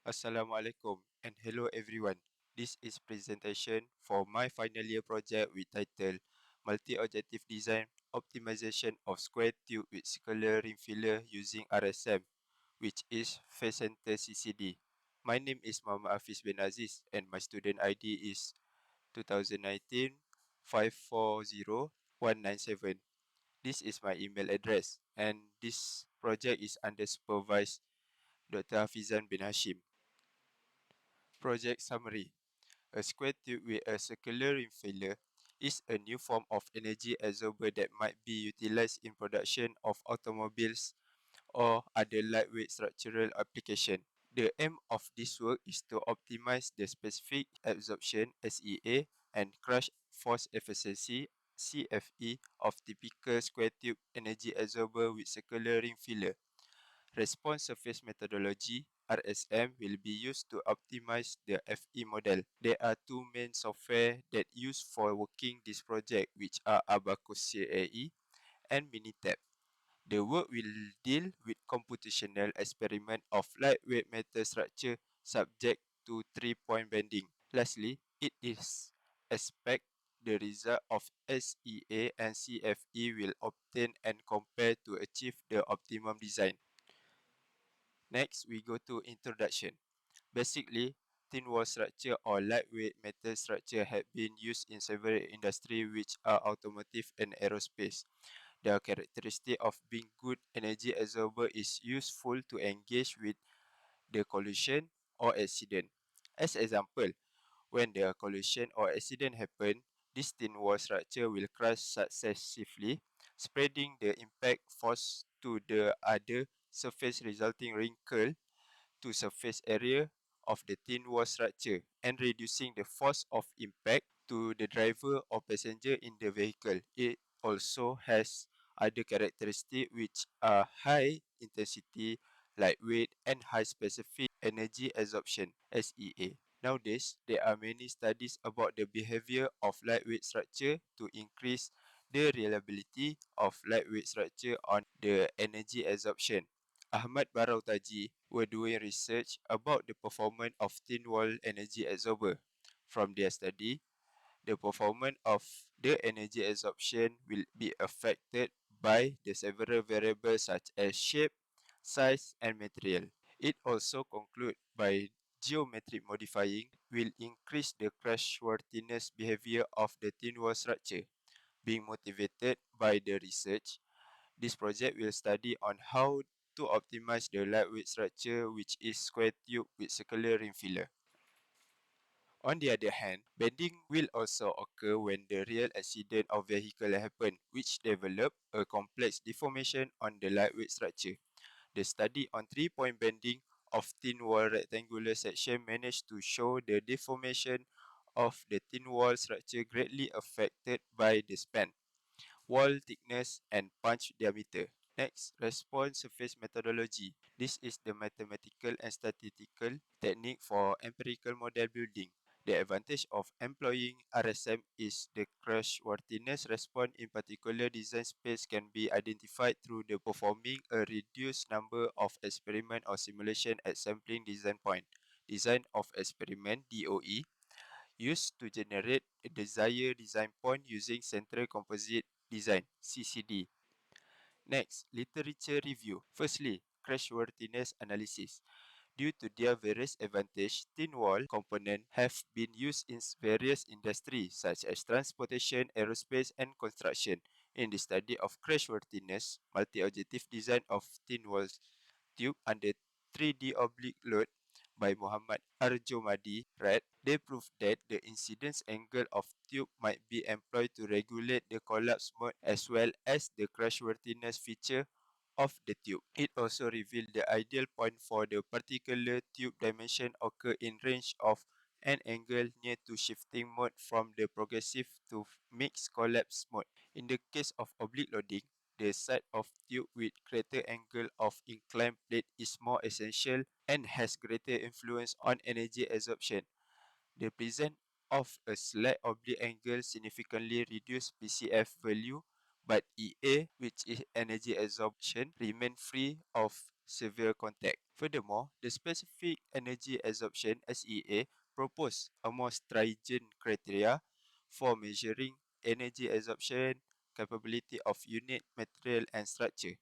Assalamualaikum and hello everyone. This is presentation for my final year project with title Multi-Objective Design Optimization of Square Tube with Circular Ring Filler using RSM, which is Face Center CCD. My name is Muhammad Hafiz bin Aziz and my student ID is 2019 540197. This is my email address and this project is under supervised Dr. Hafizan bin Hashim. Project summary. A square tube with a circular ring filler is a new form of energy absorber that might be utilized in production of automobiles or other lightweight structural application. The aim of this work is to optimize the specific absorption SEA and crush force efficiency CFE of typical square tube energy absorber with circular ring filler. Response surface methodology RSM will be used to optimize the FE model. There are two main software that used for working this project, which are Abacus CAE and Minitab. The work will deal with computational experiment of lightweight metal structure subject to 3-point bending. Lastly, it is expect the result of SEA and CFE will obtain and compare to achieve the optimum design. Next, we go to introduction. Basically, thin wall structure or lightweight metal structure have been used in several industries which are automotive and aerospace. The characteristic of being good energy absorber is useful to engage with the collision or accident. As example, when the collision or accident happen, this thin wall structure will crush successively, spreading the impact force to the other surface resulting wrinkle to surface area of the thin wall structure and reducing the force of impact to the driver or passenger in the vehicle. It also has other characteristics which are high intensity, lightweight, and high specific energy absorption SEA. Nowadays, there are many studies about the behavior of lightweight structure to increase the reliability of lightweight structure on the energy absorption. Ahmad Barau Taji were doing research about the performance of thin wall energy absorber. From their study, the performance of the energy absorption will be affected by the several variables such as shape, size, and material. It also concludes by geometric modifying will increase the crushworthiness behavior of the thin wall structure. Being motivated by the research, this project will study on how to optimize the lightweight structure which is square tube with circular ring filler. On the other hand, bending will also occur when the real accident of vehicle happen, which develop a complex deformation on the lightweight structure. The study on 3-point bending of thin wall rectangular section managed to show the deformation of the thin wall structure greatly affected by the span, wall thickness, and punch diameter. Next, response surface methodology. This is the mathematical and statistical technique for empirical model building. The advantage of employing RSM is the crushworthiness response in particular design space can be identified through the performing a reduced number of experiment or simulation at sampling design point. Design of experiment DOE used to generate a desired design point using central composite design CCD. Next, literature review. Firstly, crashworthiness analysis. Due to their various advantages, thin wall components have been used in various industries such as transportation, aerospace, and construction. In the study of crashworthiness, multi-objective design of thin wall tube under 3D oblique load by Muhammad Arjomadi Rat, they proved that the incidence angle of tube might be employed to regulate the collapse mode as well as the crashworthiness feature of the tube. It also revealed the ideal point for the particular tube dimension occur in range of an angle near to shifting mode from the progressive to mixed collapse mode. In the case of oblique loading, the side of tube with greater angle of inclined plate is more essential and has greater influence on energy absorption. The presence of a slight oblique angle significantly reduces PCF value, but EA, which is energy absorption, remain free of severe contact. Furthermore, the specific energy absorption SEA proposed a more stringent criteria for measuring energy absorption capability of unit material and structure,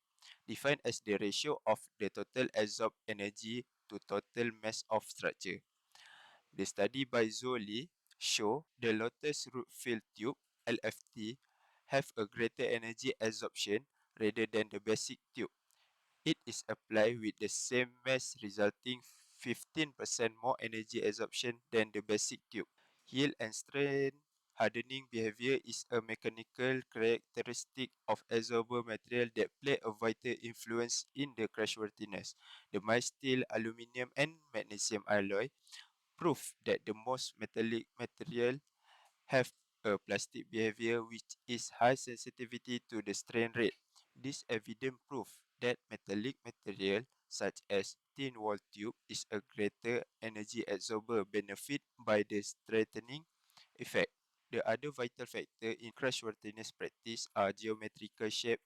defined as the ratio of the total absorbed energy to total mass of structure. The study by Zoli show the Lotus root fill tube LFT have a greater energy absorption rather than the basic tube. It is applied with the same mass, resulting 15% more energy absorption than the basic tube. Yield and strain hardening behavior is a mechanical characteristic of absorber material that play a vital influence in the crashworthiness. The mild steel, aluminum, and magnesium alloy prove that the most metallic material have a plastic behavior which is high sensitivity to the strain rate. This evidence proof that metallic material such as thin wall tube is a greater energy absorber benefit by the straightening effect. The other vital factor in crashworthiness practice are geometrical shape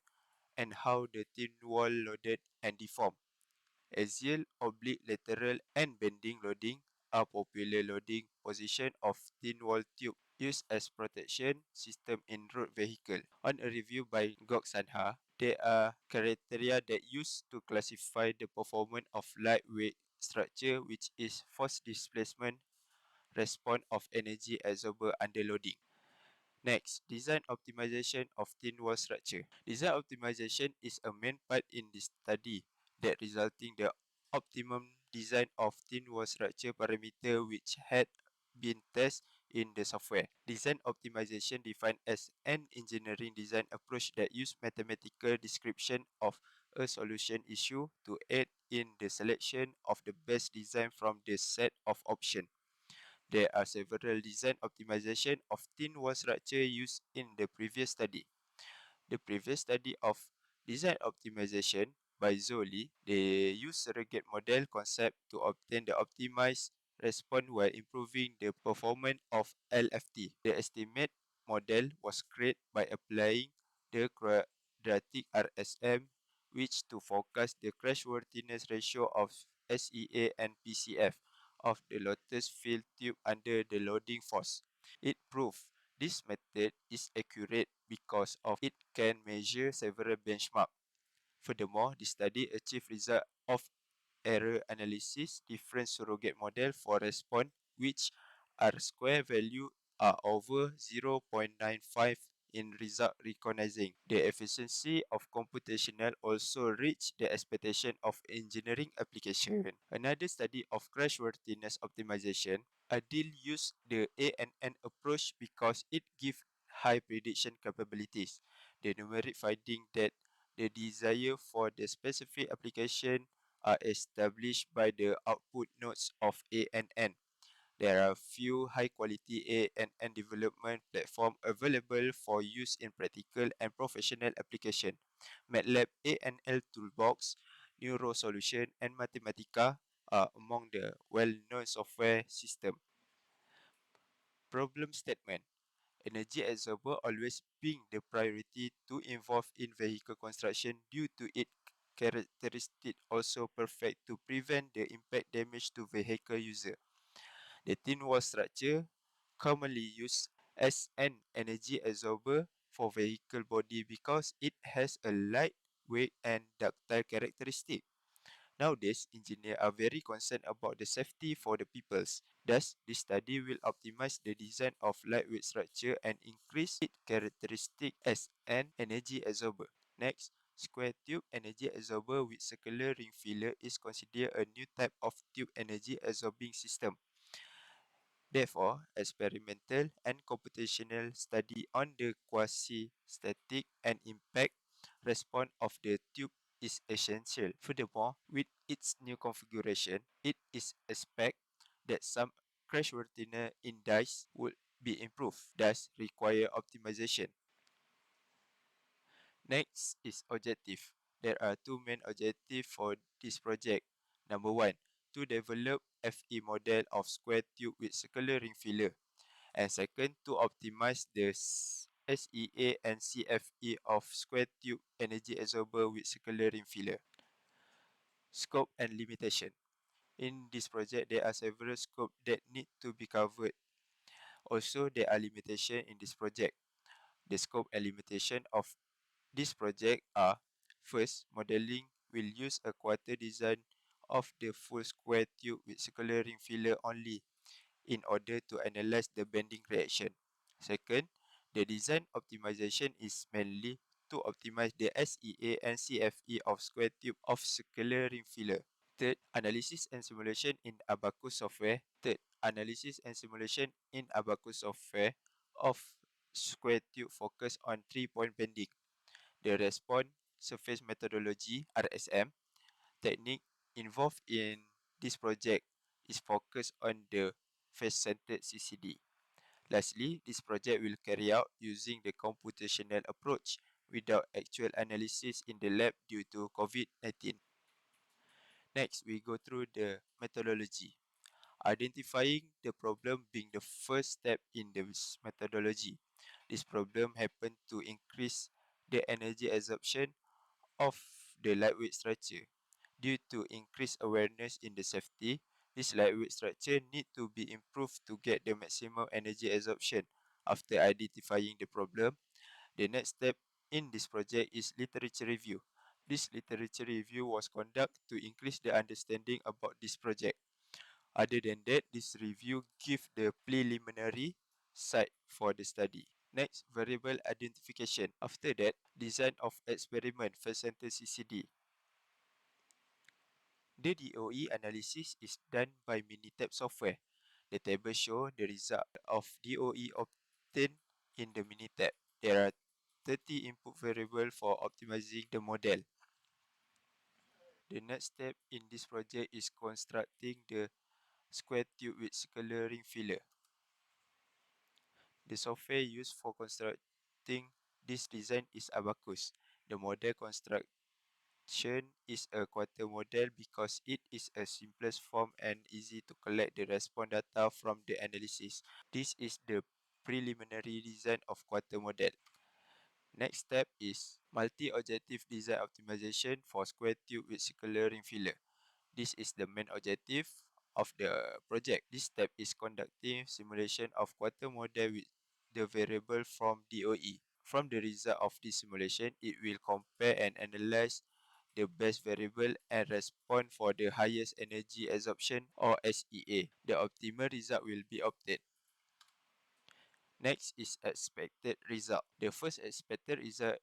and how the thin wall loaded and deformed. Axial, oblique, lateral, and bending loading are popular loading position of thin wall tube used as protection system in road vehicle. On a review by Goksanha, there are criteria that used to classify the performance of lightweight structure, which is force displacement response of energy absorber under loading. Next, design optimization of thin wall structure. Design optimization is a main part in this study that resulting the optimum design of thin wall structure parameter which had been tested in the software. Design optimization defined as an engineering design approach that use mathematical description of a solution issue to aid in the selection of the best design from the set of options. There are several design optimization of thin wall structure used in the previous study. The previous study of design optimization by Zoli, they use surrogate model concept to obtain the optimized response while improving the performance of LFT. The estimate model was created by applying the quadratic RSM, which to forecast the crashworthiness ratio of SEA and PCF of the Lotus fill tube under the loading force. It proved this method is accurate because of it can measure several benchmarks. Furthermore, the study achieved result of error analysis different surrogate model for response which R square value are over 0.95 in result recognizing. The efficiency of computational also reached the expectation of engineering application. Another study of crashworthiness optimization, Adil used the ANN approach because it gives high prediction capabilities. The numeric finding that the desire for the specific application are established by the output nodes of ANN. There are few high-quality ANN development platforms available for use in practical and professional application. MATLAB ANL Toolbox, NeuroSolution, and Mathematica are among the well-known software systems. Problem statement. Energy absorber always being the priority to involve in vehicle construction due to its characteristic also perfect to prevent the impact damage to vehicle user. The thin wall structure commonly used as an energy absorber for vehicle body because it has a lightweight and ductile characteristic. Nowadays, engineers are very concerned about the safety for the peoples. Thus, this study will optimize the design of lightweight structure and increase its characteristic as an energy absorber. Next, square tube energy absorber with circular ring filler is considered a new type of tube energy absorbing system. Therefore, experimental and computational study on the quasi-static and impact response of the tube is essential. Furthermore, with its new configuration, it is expected that some crashworthiness index would be improved, thus require optimization. Next is objective. There are two main objectives for this project. Number one, to develop FE model of square tube with circular ring filler. And second, to optimize the SEA and CFE of square tube energy absorber with circular ring filler. Scope and limitation. In this project, there are several scopes that need to be covered. Also, there are limitations in this project. The scope and limitation of this project are: first, modeling will use a quarter design of the full square tube with circular ring filler only in order to analyze the bending reaction. Second, the design optimization is mainly to optimize the SEA and CFE of square tube of circular ring filler. Third, analysis and simulation in Abacus software. Third, analysis and simulation in Abacus software of square tube focus on 3-point bending. The response surface methodology (RSM) technique involved in this project is focused on the face-centered CCD. Lastly, this project will carry out using the computational approach without actual analysis in the lab due to COVID-19. Next, we go through the methodology. Identifying the problem being the first step in this methodology. This problem happened to increase the energy absorption of the lightweight structure. Due to increased awareness in the safety, this lightweight structure need to be improved to get the maximum energy absorption. After identifying the problem, the next step in this project is literature review. This literature review was conducted to increase the understanding about this project. Other than that, this review give the preliminary site for the study. Next, variable identification. After that, design of experiment for center CCD. The DOE analysis is done by Minitab software. The table shows the result of DOE obtained in the Minitab. There are 30 input variables for optimizing the model. The next step in this project is constructing the square tube with circular ring filler. The software used for constructing this design is Abacus. The model construction is a quarter model because it is a simplest form and easy to collect the response data from the analysis. This is the preliminary design of quarter model. Next step is multi-objective design optimization for square tube with circular ring filler. This is the main objective of the project. This step is conducting simulation of quarter model with the variable from DOE. From the result of this simulation, it will compare and analyze the best variable and respond for the highest energy absorption or SEA. The optimal result will be obtained. Next is expected result. The first expected result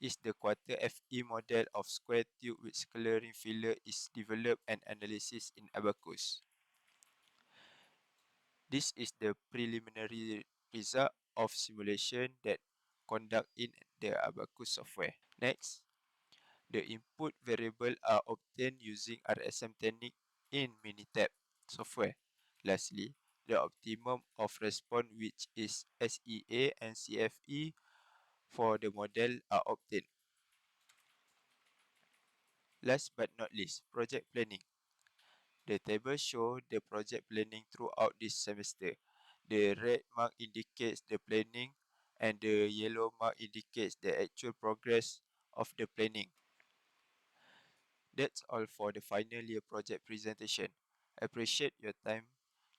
is the quarter FE model of square tube with circular ring filler is developed and analysis in Abacus. This is the preliminary result of simulation that conduct in the Abacus software. Next, the input variable are obtained using RSM technique in Minitab software. Lastly, the optimum of response, which is SEA and CFE for the model, are obtained. Last but not least, project planning. The table shows the project planning throughout this semester. The red mark indicates the planning and the yellow mark indicates the actual progress of the planning. That's all for the final year project presentation. I appreciate your time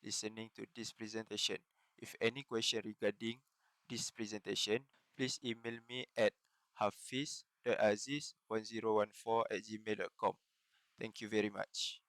listening to this presentation. If any question regarding this presentation, please email me at hafiz.aziz1014@gmail.com. Thank you very much.